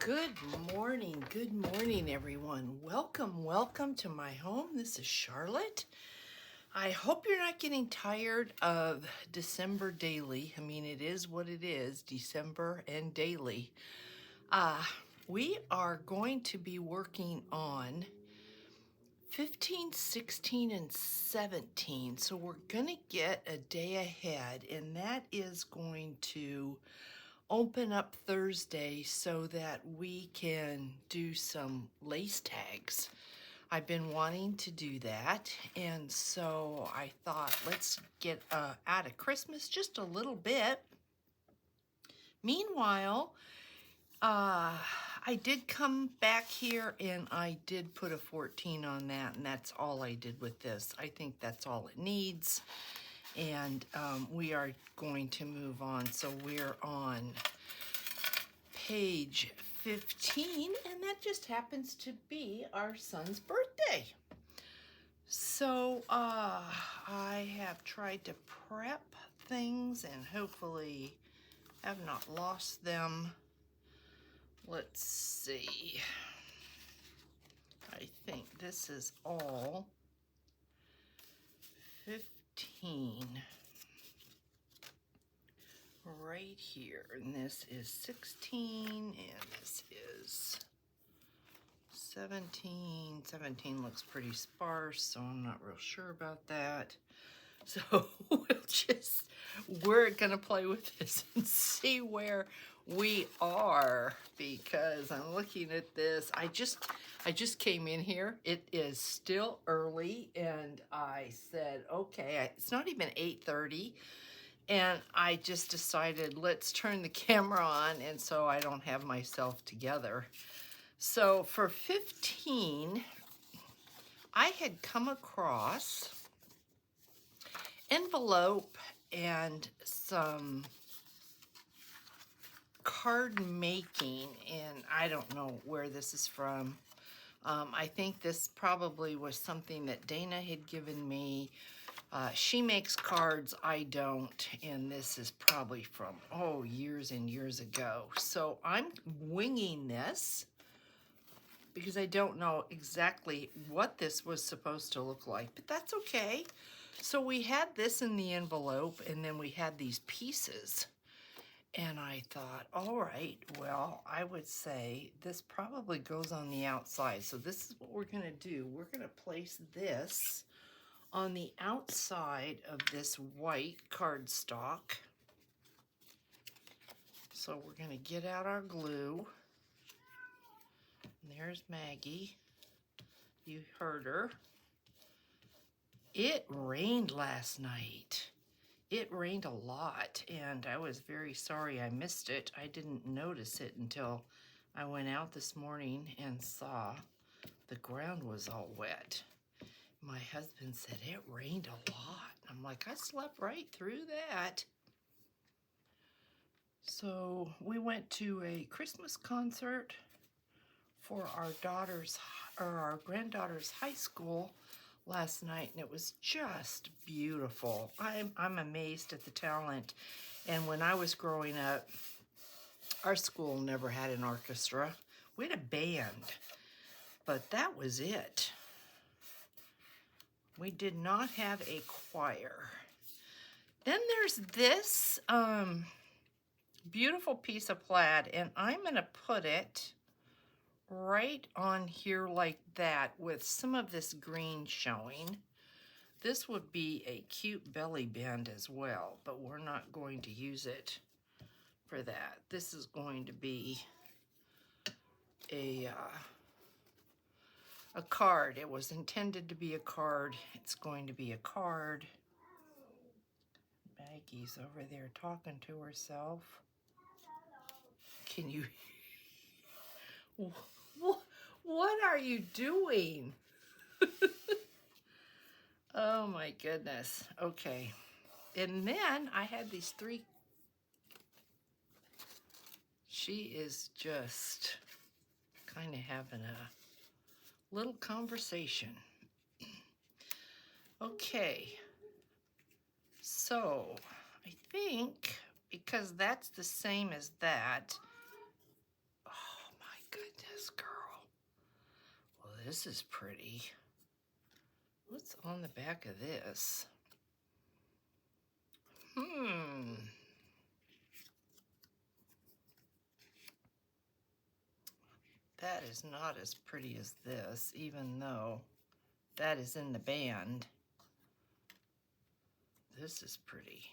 Good morning, everyone. Welcome to my home. This is Charlotte. I hope you're not getting tired of December daily. I mean, it is what it is, December and daily. Uh, we are going to be working on 15, 16, and 17. So we're going to get a day ahead, and that is going to open up Thursday so that we can do some lace tags. I've been wanting to do that, and so I thought let's get out of Christmas just a little bit. Meanwhile, I did come back here and I did put a 14 on that, and that's all I did with this. I think that's all it needs, and we are going to move on. So we're on page 15, and that just happens to be our son's birthday. So I have tried to prep things and hopefully have not lost them. Let's see. I think this is all 15 right here, and this is 16, and this is 17. 17 looks pretty sparse, so I'm not real sure about that. So we're gonna play with this and see where we are, because I'm looking at this. I just came in here. It is still early, and I said, okay, it's not even 8:30. And I just decided, let's turn the camera on, and so I don't have myself together. So for 15, I had come across envelope and some card making, and I don't know where this is from. I think this probably was something that Dana had given me. She makes cards, I don't, and this is probably from, years and years ago. So I'm winging this because I don't know exactly what this was supposed to look like, but that's okay. So we had this in the envelope, and then we had these pieces. And I thought, all right, well, I would say this probably goes on the outside. So this is what we're going to do. We're going to place this on the outside of this white cardstock. So we're going to get out our glue. And there's Maggie. You heard her. It rained last night. It rained a lot, and I was very sorry I missed it. I didn't notice it until I went out this morning and saw the ground was all wet. My husband said it rained a lot. I'm like, I slept right through that. So we went to a Christmas concert for our granddaughter's high school last night, and it was just beautiful. I'm amazed at the talent. And when I was growing up, our school never had an orchestra. We had a band, but that was it. We did not have a choir. Then there's this beautiful piece of plaid, and I'm going to put it right on here like that with some of this green showing. This would be a cute belly band as well, but we're not going to use it for that. This is going to be a card. It was intended to be a card. It's going to be a card. Maggie's over there talking to herself. Can you... What are you doing? Oh my goodness. Okay. And then I had these three. She is just kind of having a little conversation. Okay. So I think because that's the same as that. Oh my girl. Well, this is pretty. What's on the back of this? That is not as pretty as this, even though that is in the band. This is pretty.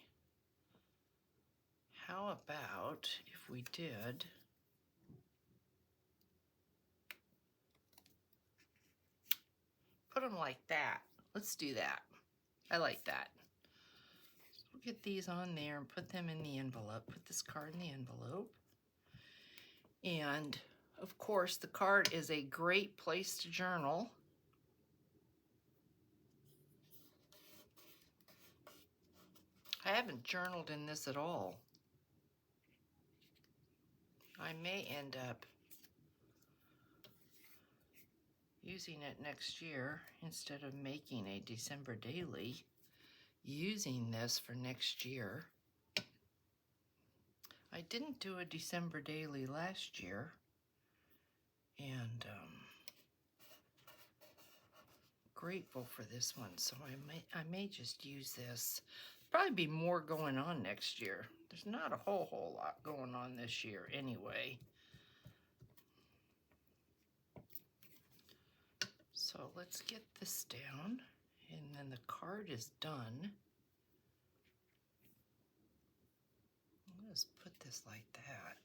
How about if we did put them like that? Let's do that. I like that. So we'll get these on there and put them in the envelope. Put this card in the envelope. And of course, the card is a great place to journal. I haven't journaled in this at all. I may end up using it next year instead of making a December daily, using this for next year. I didn't do a December daily last year, and grateful for this one, so I may just use this. Probably be more going on next year. There's not a whole lot going on this year anyway. So let's get this down, and then the card is done. Let's put this like that.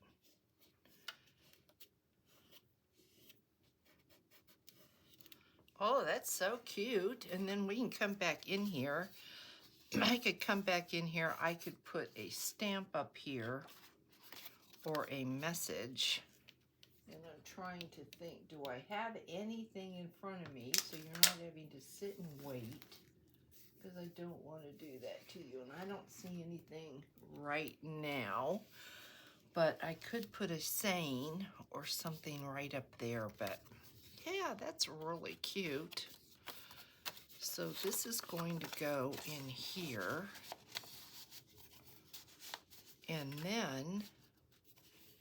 Oh, that's so cute. And then we can come back in here. I could come back in here. I could put a stamp up here or a message. And I'm trying to think, do I have anything in front of me so you're not having to sit and wait? Because I don't want to do that to you. And I don't see anything right now. But I could put a saying or something right up there. But yeah, that's really cute. So this is going to go in here. And then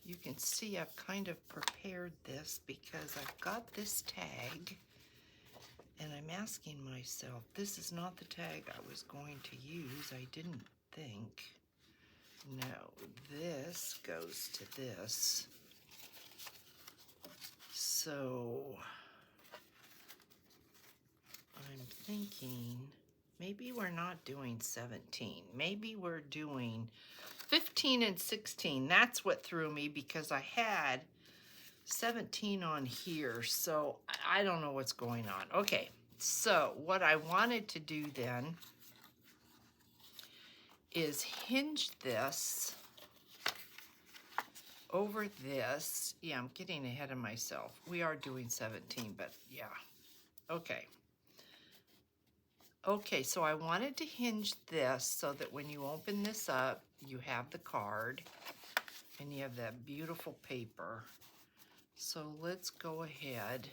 you can see I've kind of prepared this because I've got this tag. And I'm asking myself, this is not the tag I was going to use. I didn't think. No, this goes to this. So I'm thinking maybe we're not doing 17. Maybe we're doing 15 and 16. That's what threw me because I had 17 on here. So I don't know what's going on. Okay, so what I wanted to do then is hinge this over this. Yeah, I'm getting ahead of myself. We are doing 17, but yeah. Okay. Okay, so I wanted to hinge this so that when you open this up, you have the card and you have that beautiful paper. So let's go ahead.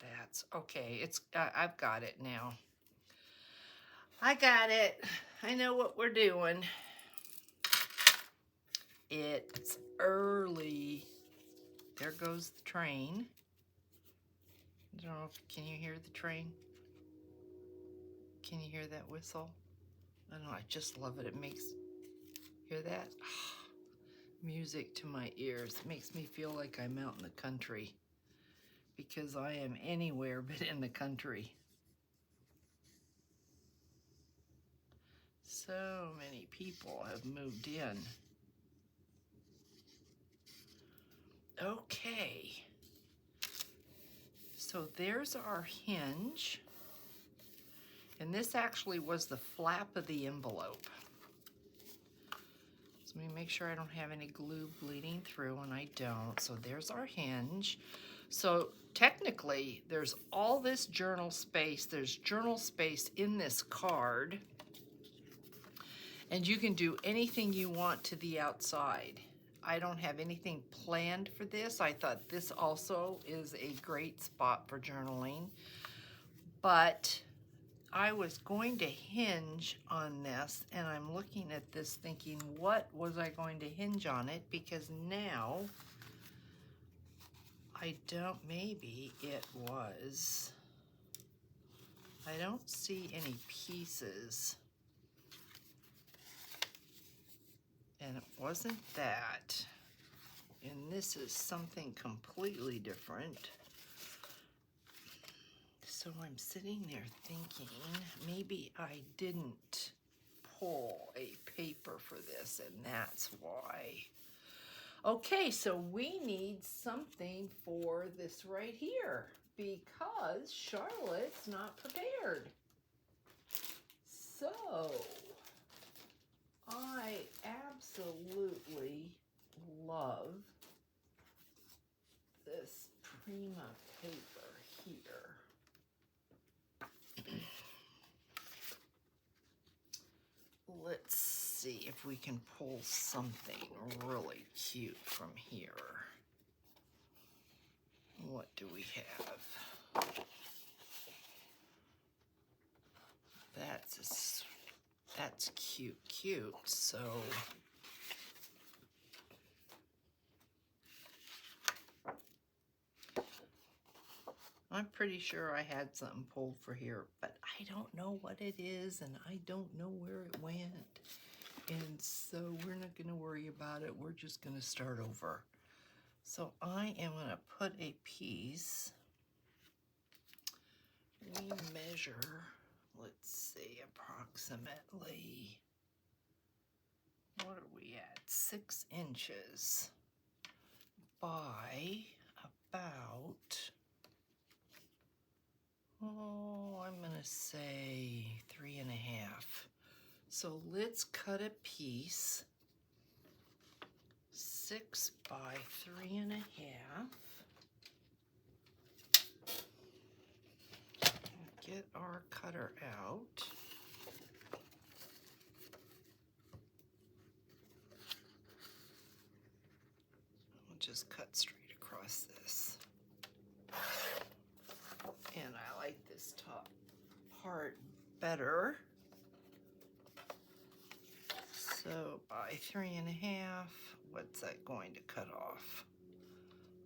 That's okay. It's I've got it now. I got it. I know what we're doing. It's early. There goes the train. I don't know if, can you hear the train? Can you hear that whistle? I don't know, I just love it. It makes, hear that? Music to my ears. It makes me feel like I'm out in the country because I am anywhere but in the country. So many people have moved in. Okay. So there's our hinge. And this actually was the flap of the envelope. So let me make sure I don't have any glue bleeding through, and I don't. So there's our hinge. So technically, there's all this journal space. There's journal space in this card. And you can do anything you want to the outside. I don't have anything planned for this. I thought this also is a great spot for journaling. But I was going to hinge on this, and I'm looking at this thinking, what was I going to hinge on it? Because now I don't, maybe it was, I don't see any pieces. And it wasn't that. And this is something completely different. So I'm sitting there thinking, maybe I didn't pull a paper for this, and that's why. Okay, so we need something for this right here because Charlotte's not prepared. So I absolutely love this Prima paper here. Let's see if we can pull something really cute from here. What do we have? That's cute. So I'm pretty sure I had something pulled for here, but I don't know what it is, and I don't know where it went. And so we're not going to worry about it. We're just going to start over. So I am going to put a piece. We measure, let's see, approximately, what are we at? 6 inches by about, I'm going to say 3.5. So let's cut a piece 6 by 3.5. Get our cutter out. We'll just cut straight across this. And I like this top part better. So by 3.5, what's that going to cut off?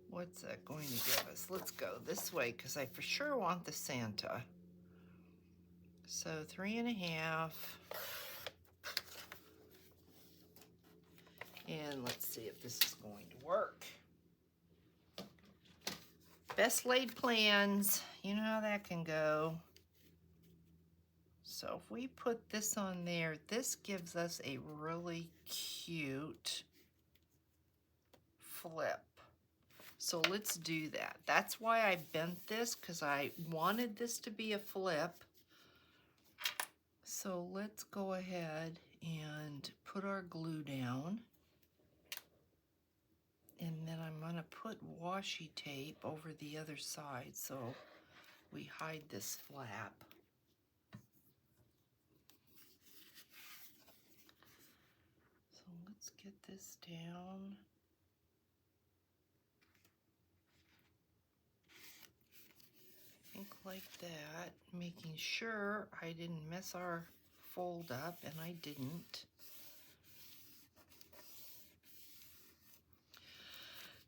What's that going to give us? Let's go this way because I for sure want the Santa. So 3.5. And let's see if this is going to work. Best laid plans, you know how that can go. So if we put this on there, this gives us a really cute flip. So let's do that. That's why I bent this, because I wanted this to be a flip. So let's go ahead and put our glue down. And then I'm going to put washi tape over the other side so we hide this flap. So let's get this down. I think like that, making sure I didn't mess our fold up, and I didn't.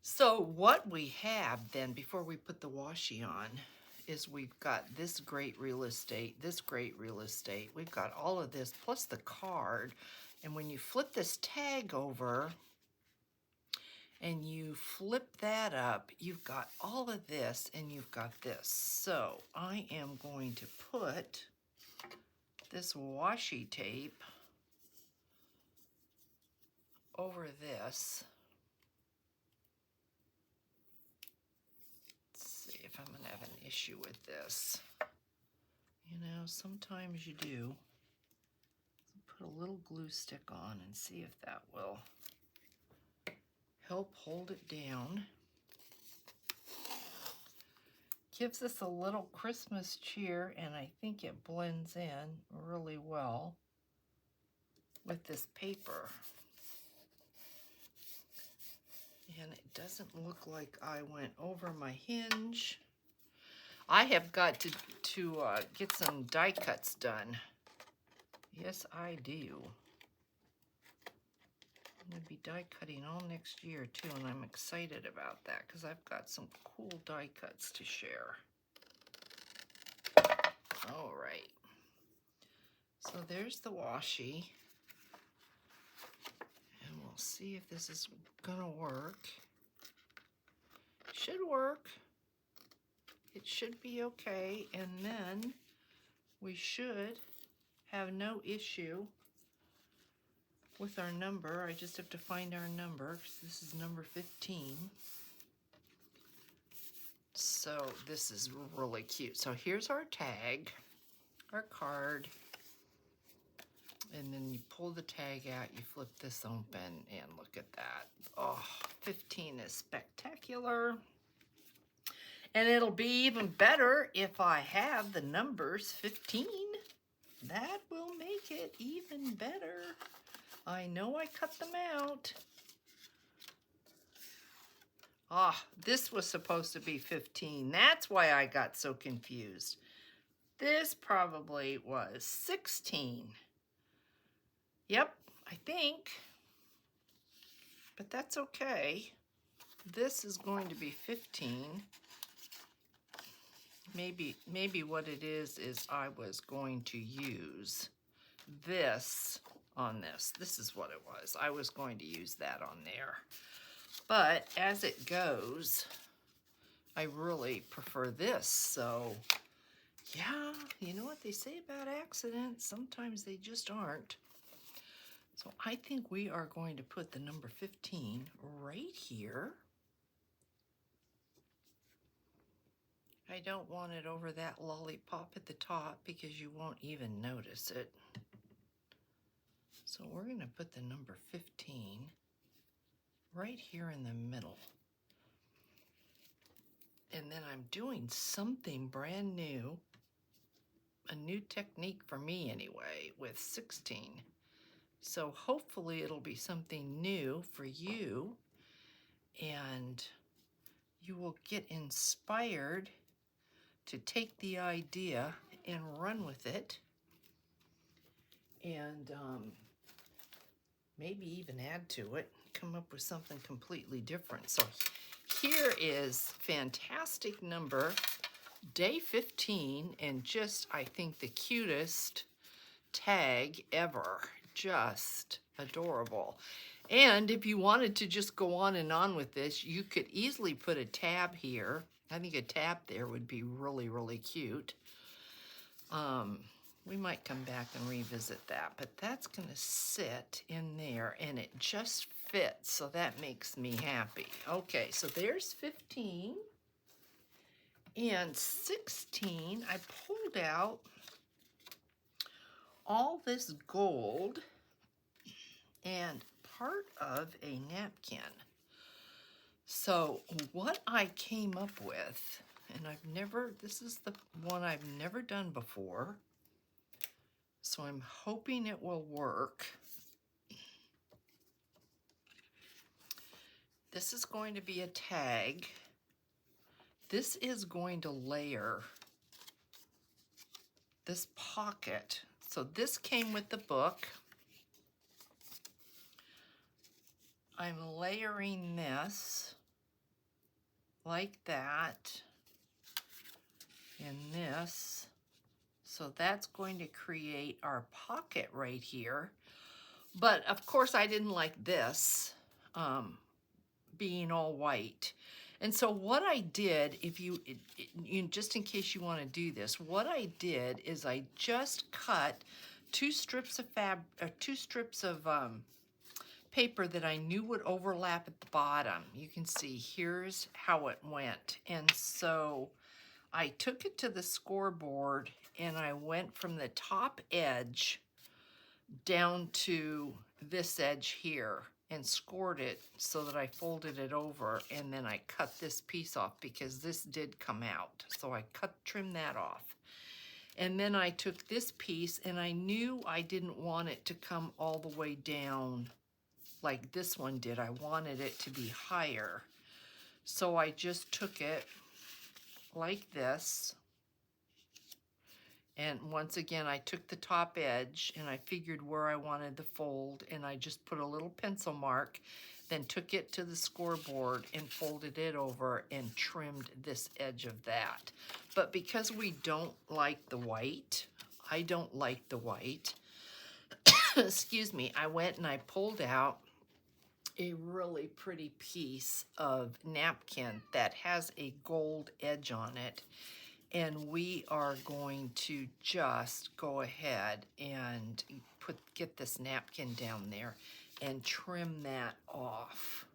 So what we have then, before we put the washi on, is we've got this great real estate, we've got all of this, plus the card. And when you flip this tag over, and you flip that up, you've got all of this, and you've got this. So I am going to put this washi tape over this. If I'm going to have an issue with this. You know, sometimes you do. Put a little glue stick on and see if that will help hold it down. Gives us a little Christmas cheer, and I think it blends in really well with this paper. And it doesn't look like I went over my hinge. I have got to get some die cuts done. Yes, I do. I'm going to be die cutting all next year too, and I'm excited about that because I've got some cool die cuts to share. All right. So there's the washi. And we'll see if this is gonna work. Should work. It should be okay. And then we should have no issue with our number. I just have to find our number. This is number 15. So this is really cute. So here's our tag, our card. And then you pull the tag out, you flip this open, and look at that. Oh, 15 is spectacular. And it'll be even better if I have the numbers 15. That will make it even better. I know I cut them out. Ah, this was supposed to be 15. That's why I got so confused. This probably was 16. Yep, I think. But that's okay. This is going to be 15. Maybe what it is I was going to use this on this. This is what it was. I was going to use that on there. But as it goes, I really prefer this. So yeah, you know what they say about accidents? Sometimes they just aren't. So I think we are going to put the number 15 right here. I don't want it over that lollipop at the top because you won't even notice it. So we're going to put the number 15 right here in the middle. And then I'm doing something brand new, a new technique for me anyway, with 16. So hopefully it'll be something new for you and you will get inspired to take the idea and run with it and maybe even add to it, come up with something completely different. So here is fantastic number, day 15, and just, I think, the cutest tag ever. Just adorable. And if you wanted to just go on and on with this, you could easily put a tab here. I think a tab there would be really, really cute. We might come back and revisit that, but that's going to sit in there, and it just fits, so that makes me happy. Okay, so there's 15. And 16, I pulled out all this gold and part of a napkin. So what I came up with, and this is the one I've never done before, so I'm hoping it will work. This is going to be a tag. This is going to layer this pocket. So this came with the book. I'm layering this like that and this. So that's going to create our pocket right here. But of course I didn't like this being all white. And so what I did, just in case you want to do this, what I did is I just cut two strips of paper that I knew would overlap at the bottom. You can see here's how it went. And so I took it to the scoreboard and I went from the top edge down to this edge here and scored it so that I folded it over, and then I cut this piece off because this did come out. So I trimmed that off. And then I took this piece, and I knew I didn't want it to come all the way down like this one did. I wanted it to be higher. So I just took it like this And once again, I took the top edge and I figured where I wanted the fold, and I just put a little pencil mark, then took it to the scoreboard and folded it over and trimmed this edge of that. But because we don't like the white, I don't like the white, excuse me, I went and I pulled out a really pretty piece of napkin that has a gold edge on it. And we are going to just go ahead and get this napkin down there and trim that off.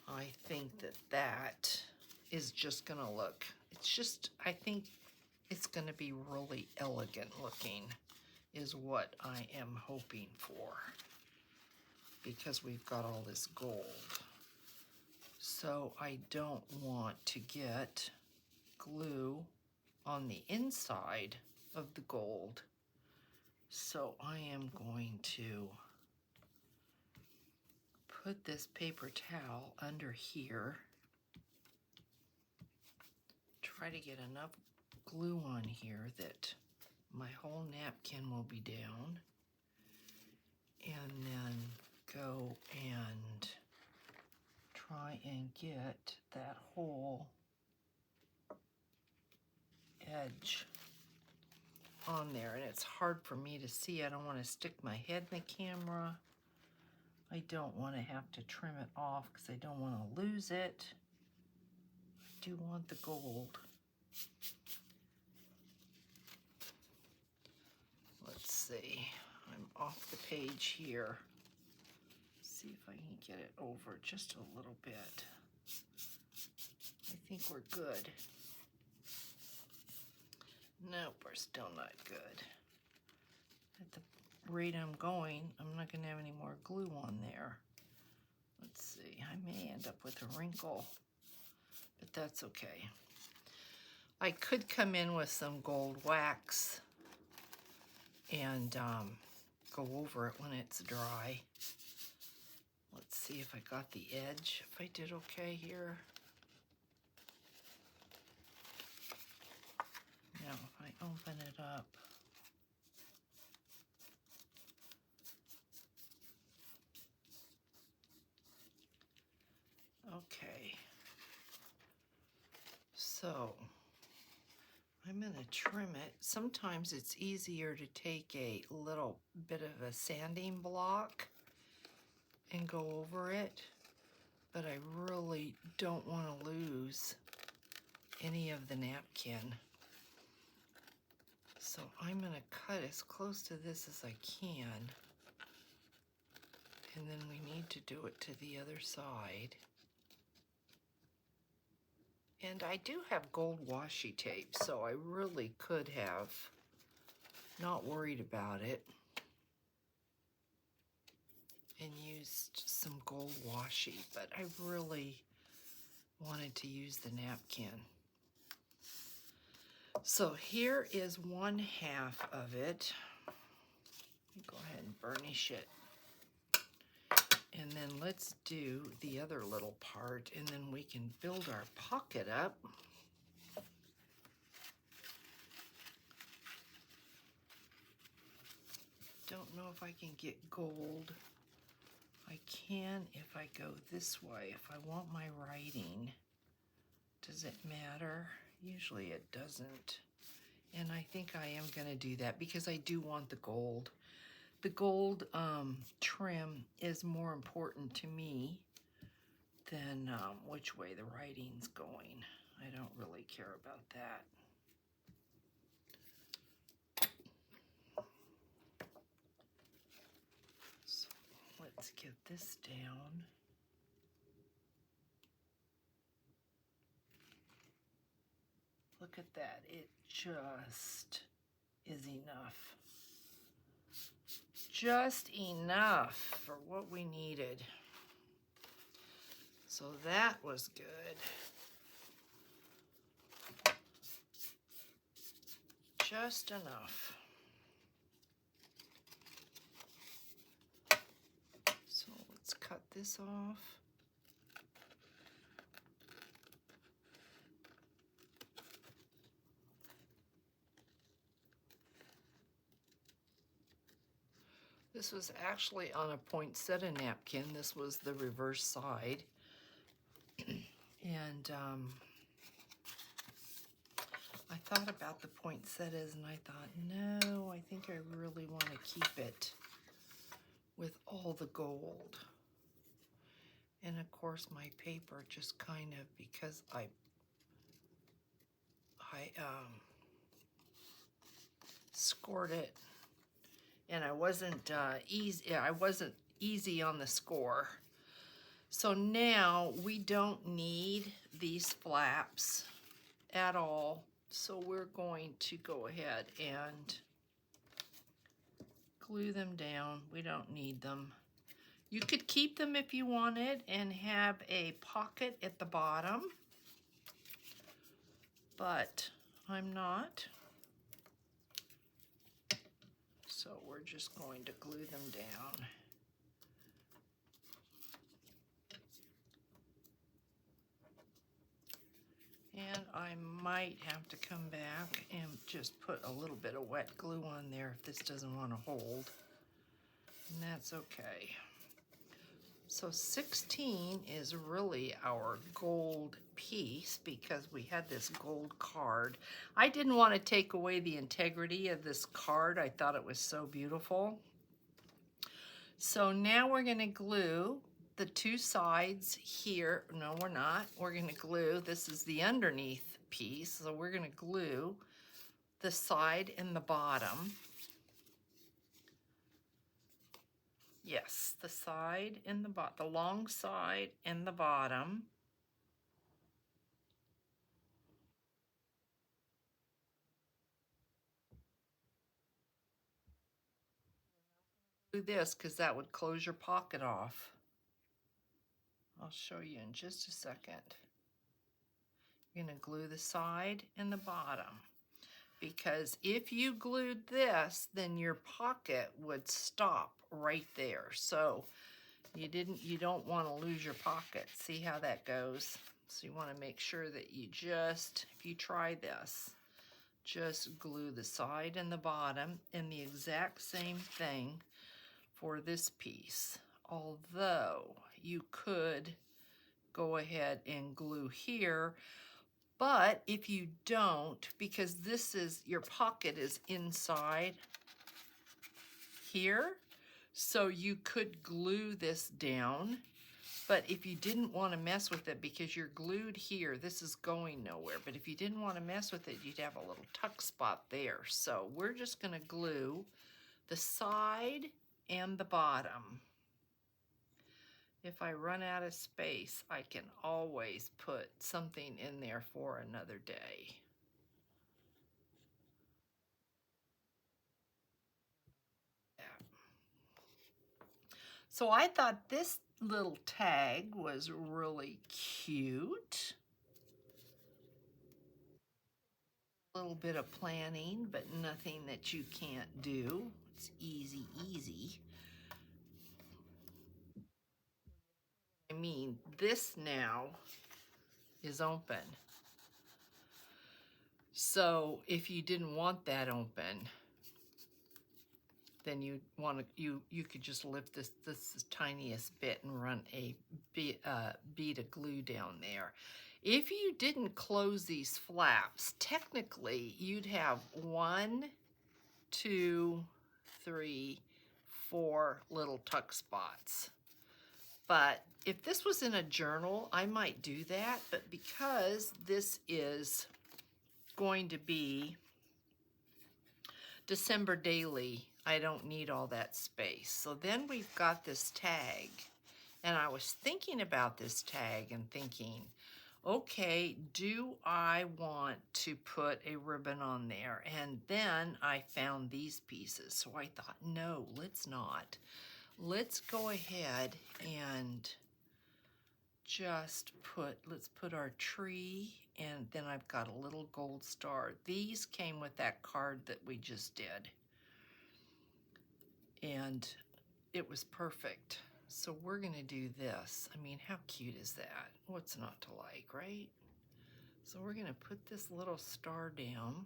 I think that that is just gonna look, I think it's gonna be really elegant looking is what I am hoping for, because we've got all this gold. So I don't want to get glue on the inside of the gold. So I am going to put this paper towel under here, try to get enough glue on here that my whole napkin will be down, and then go and try and get that whole edge on there. And it's hard for me to see. I don't want to stick my head in the camera. I don't want to have to trim it off because I don't want to lose it. I do want the gold. Let's see. I'm off the page here. See if I can get it over just a little bit. I think we're good. Nope, we're still not good. At the rate I'm going, I'm not going to have any more glue on there. Let's see, I may end up with a wrinkle, but that's okay. I could come in with some gold wax and go over it when it's dry. Let's see if I got the edge, if I did okay here. Now, if I open it up, okay. So, I'm going to trim it. Sometimes it's easier to take a little bit of a sanding block and go over it, but I really don't want to lose any of the napkin. So I'm going to cut as close to this as I can, and then we need to do it to the other side. And I do have gold washi tape, so I really could have not worried about it and used some gold washi, but I really wanted to use the napkin. So here is 1/2 of it. Go ahead and burnish it. And then let's do the other little part, and then we can build our pocket up. Don't know if I can get gold. I can if I go this way. If I want my writing, does it matter? Usually it doesn't. And I think I am going to do that because I do want the gold. The gold trim is more important to me than which way the writing's going. I don't really care about that. So let's get this down. Look at that. It just is enough. Just enough for what we needed. So that was good. Just enough. So let's cut this off. This was actually on a poinsettia napkin. This was the reverse side. And I thought about the poinsettias and I thought, no, I think I really want to keep it with all the gold. And of course my paper just kind of, because I scored it and I wasn't easy on the score. So now we don't need these flaps at all. So we're going to go ahead and glue them down. We don't need them. You could keep them if you wanted and have a pocket at the bottom, but I'm not. So we're just going to glue them down. And I might have to come back and just put a little bit of wet glue on there if this doesn't want to hold. And that's okay. So 16 is really our gold piece because we had this gold card. I didn't want to take away the integrity of this card. I thought it was so beautiful. So now we're going to glue the two sides here. No, we're not. We're going to glue, this is the underneath piece, so we're going to glue the side and the bottom. Yes, the side and the bottom, the long side and the bottom. Do this because that would close your pocket off. I'll show you in just a second. You're going to glue the side and the bottom. Because if you glued this, then your pocket would stop right there. So you don't want to lose your pocket. See how that goes? So you want to make sure that you just, if you try this, just glue the side and the bottom, and the exact same thing for this piece. Although you could go ahead and glue here, but if you don't, because this is, your pocket is inside here, so you could glue this down. But if you didn't want to mess with it because you're glued here, this is going nowhere. But if you didn't want to mess with it, you'd have a little tuck spot there. So we're just going to glue the side and the bottom. If I run out of space, I can always put something in there for another day. So I thought this little tag was really cute. A little bit of planning, but nothing that you can't do. It's easy, easy. I mean, this now is open. So if you didn't want that open, then you could just lift this tiniest bit and run a bead of glue down there. If you didn't close these flaps, technically you'd have 1, 2, 3, 4 little tuck spots. But if this was in a journal, I might do that, but because this is going to be December daily, I don't need all that space. So then we've got this tag, and I was thinking about this tag and thinking, okay, do I want to put a ribbon on there? And then I found these pieces, so I thought, no, let's not. Let's go ahead and just let's put our tree, and then I've got a little gold star. These came with that card that we just did, and it was perfect. So we're gonna do this. I mean, how cute is that? What's not to like, right? So we're gonna put this little star down.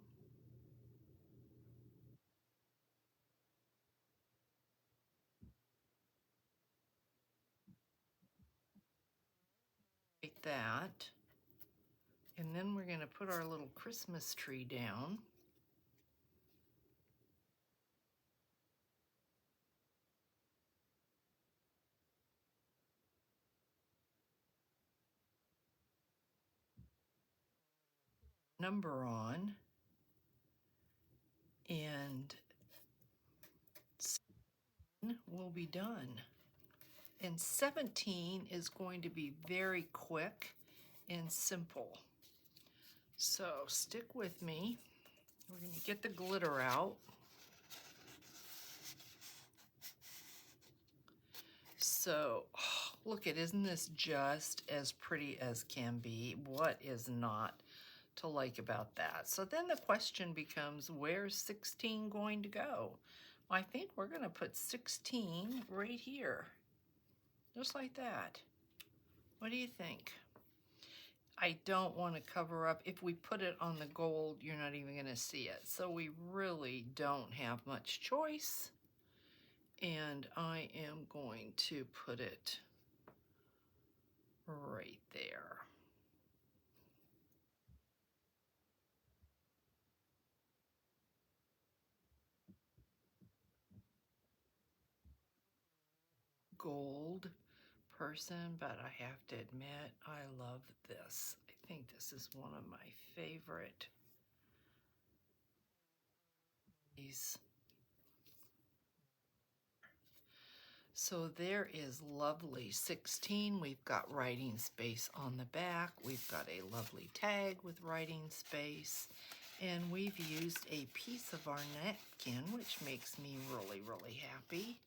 that. And then we're going to put our little Christmas tree down. Number on. And we'll be done. And 17 is going to be very quick and simple. So stick with me. We're going to get the glitter out. So, oh, look at, isn't this just as pretty as can be? What is not to like about that? So then the question becomes, where's 16 going to go? I think we're going to put 16 right here, just like that. What do you think? I don't want to cover up. If we put it on the gold, you're not even going to see it. So we really don't have much choice. And I am going to put it right there. Gold person, but I have to admit, I love this. I think this is one of my favorite. So there is lovely 16. We've got writing space on the back. We've got a lovely tag with writing space. And we've used a piece of our napkin, which makes me really, really happy.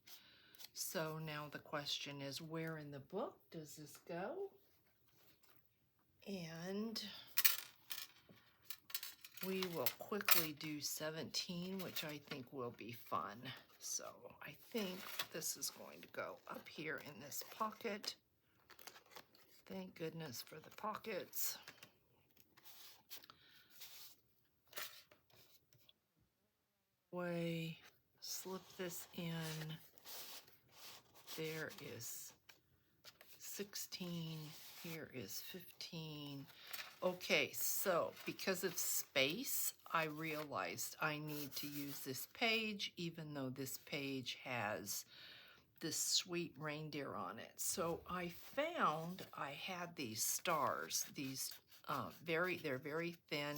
So now the question is, where in the book does this go? And we will quickly do 17, which I think will be fun. So I think this is going to go up here in this pocket. Thank goodness for the pockets. Way, slip this in. There is 16, here is 15. Okay, so because of space, I realized I need to use this page, even though this page has this sweet reindeer on it. So I found I had these stars, these they're very thin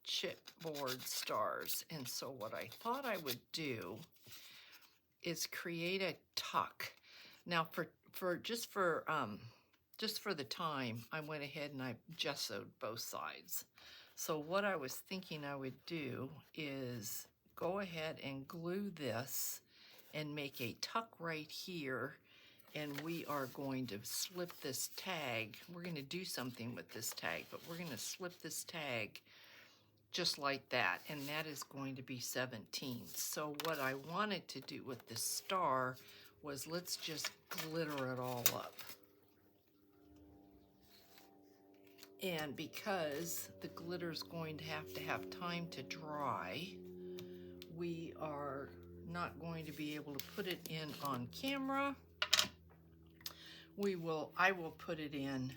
chipboard stars. And so what I thought I would do is create a tuck. Now just for the time, I went ahead and I gessoed both sides. So what I was thinking I would do is go ahead and glue this and make a tuck right here, and we are going to slip this tag. We're going to do something with this tag, but we're going to slip this tag just like that, and that is going to be 17. So what I wanted to do with this star was, let's just glitter it all up. And because the glitter is going to have time to dry, we are not going to be able to put it in on camera. I will put it in,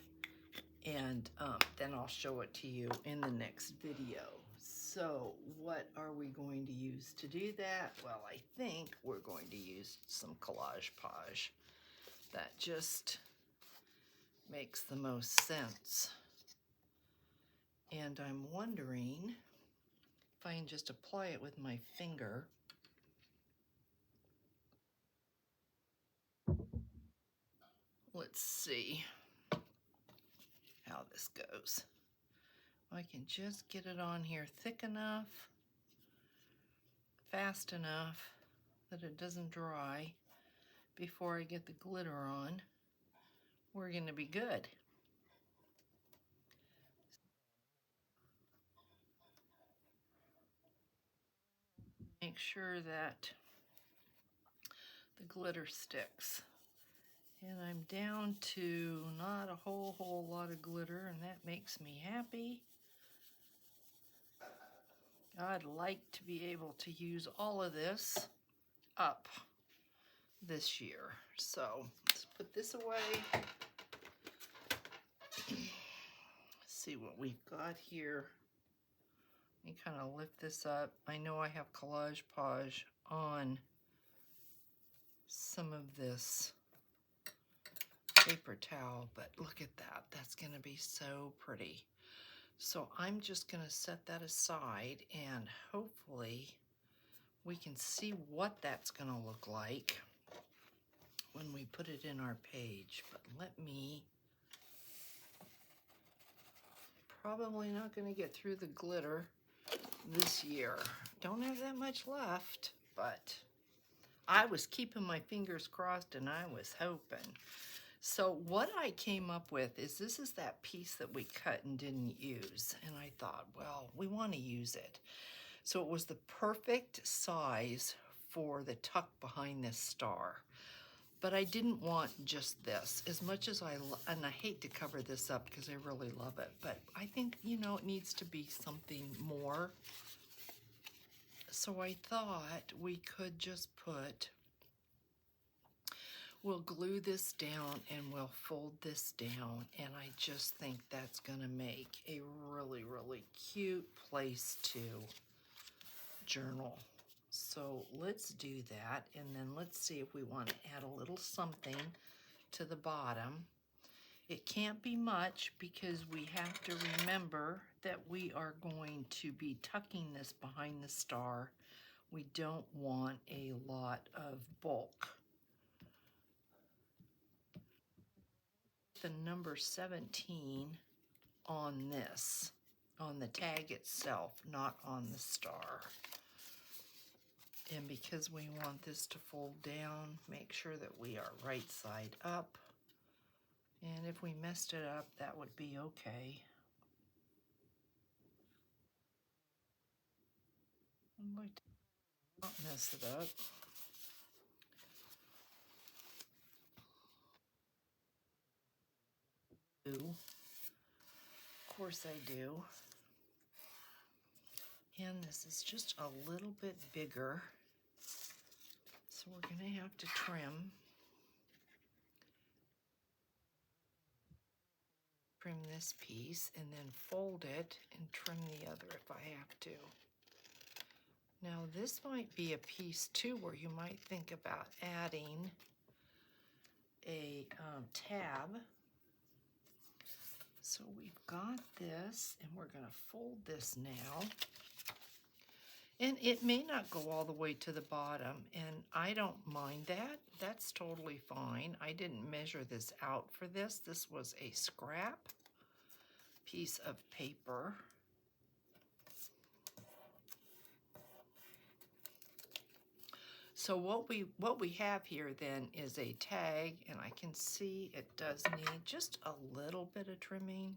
and then I'll show it to you in the next video. So what are we going to use to do that? Well, I think we're going to use some Collage Page. That just makes the most sense. And I'm wondering if I can just apply it with my finger. Let's see how this goes. I can just get it on here thick enough, fast enough that it doesn't dry before I get the glitter on. We're going to be good. Make sure that the glitter sticks. And I'm down to not a whole lot of glitter, and that makes me happy. I'd like to be able to use all of this up this year. So let's put this away. see what we've got here. Let me kind of lift this up. I know I have Collage Page on some of this paper towel, but look at that. That's going to be so pretty. So I'm just going to set that aside, and hopefully we can see what that's going to look like when we put it in our page. But let me, probably not going to get through the glitter this year. Don't have that much left, but I was keeping my fingers crossed and I was hoping. So what I came up with is, this is that piece that we cut and didn't use. And I thought, well, we want to use it. So it was the perfect size for the tuck behind this star. But I didn't want just this, as much as and I hate to cover this up because I really love it, but I think, you know, it needs to be something more. So I thought we could just we'll glue this down and we'll fold this down, and I just think that's gonna make a really, really cute place to journal. So let's do that, and then let's see if we want to add a little something to the bottom. It can't be much because we have to remember that we are going to be tucking this behind the star. We don't want a lot of bulk. The number 17 on this, on the tag itself, not on the star. And because we want this to fold down, make sure that we are right side up. And if we messed it up, that would be okay. I'd like to not mess it up. Of course I do. And this is just a little bit bigger, so we're going to have to trim this piece and then fold it and trim the other if I have to. Now this might be a piece too where you might think about adding a tab. So we've got this, and we're going to fold this now. And it may not go all the way to the bottom, and I don't mind that. That's totally fine. I didn't measure this out for this. This was a scrap piece of paper. So what we have here then is a tag, and I can see it does need just a little bit of trimming.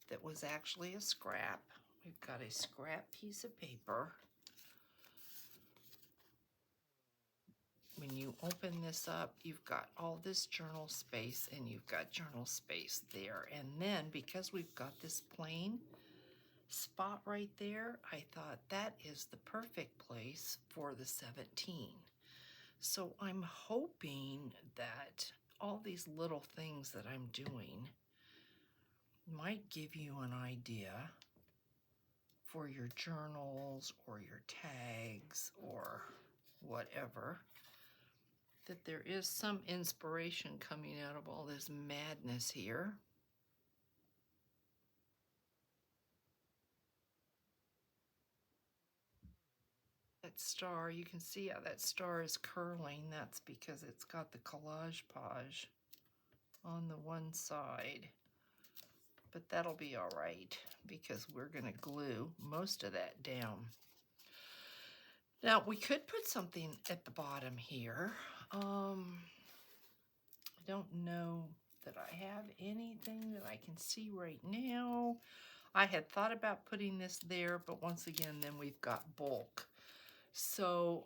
That was actually a scrap. We've got a scrap piece of paper. When you open this up, you've got all this journal space, and you've got journal space there. And then because we've got this plain spot right there, I thought that is the perfect place for the 17. So I'm hoping that all these little things that I'm doing might give you an idea for your journals or your tags or whatever, that there is some inspiration coming out of all this madness here. That star, you can see how that star is curling. That's because it's got the Collage Page on the one side. But that'll be all right because we're going to glue most of that down. Now, we could put something at the bottom here. I don't know that I have anything that I can see right now. I had thought about putting this there, but once again, then we've got bulk. So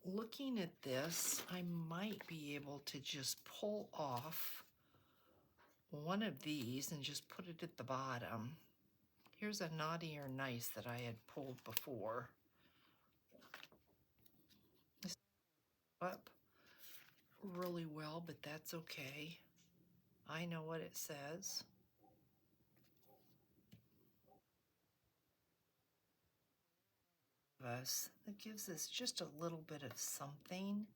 looking at this, I might be able to just pull off one of these and just put it at the bottom. Here's a Naughty or Nice that I had pulled before. Up. really well, but that's okay. I know what it says. Us that gives us just a little bit of something,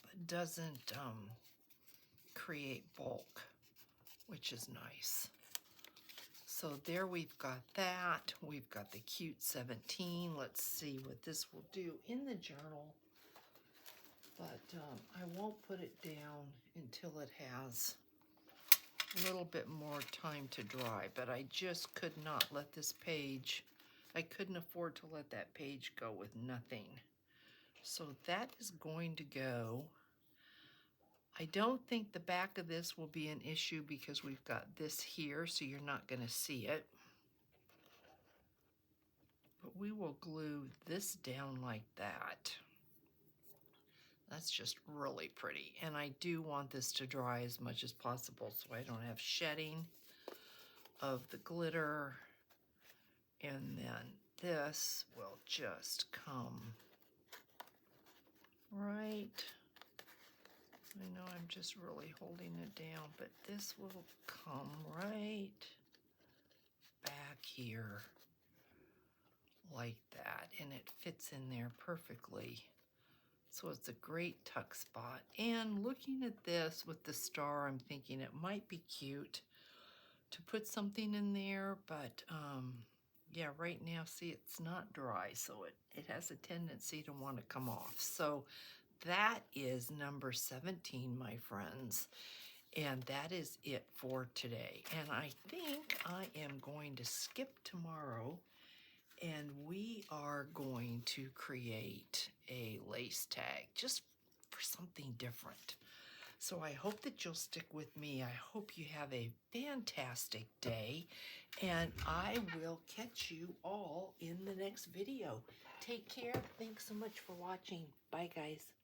but doesn't create bulk, which is nice. So there we've got that. We've got the Cute 17. Let's see what this will do in the journal. But I won't put it down until it has a little bit more time to dry. But I just could not let this page, I couldn't afford to let that page go with nothing. So that is going to go. I don't think the back of this will be an issue because we've got this here, so you're not going to see it. But we will glue this down like that. That's just really pretty. And I do want this to dry as much as possible so I don't have shedding of the glitter. And then this will just come right. I know I'm just really holding it down, but this will come right back here like that, and it fits in there perfectly. So it's a great tuck spot. And looking at this with the star, I'm thinking it might be cute to put something in there, but yeah, right now, see, it's not dry, so it has a tendency to want to come off. So that is number 17, my friends. And that is it for today. And I think I am going to skip tomorrow, and we are going to create a lace tag just for something different. So I hope that you'll stick with me. I hope you have a fantastic day, and I will catch you all in the next video. Take care. Thanks so much for watching. Bye, guys.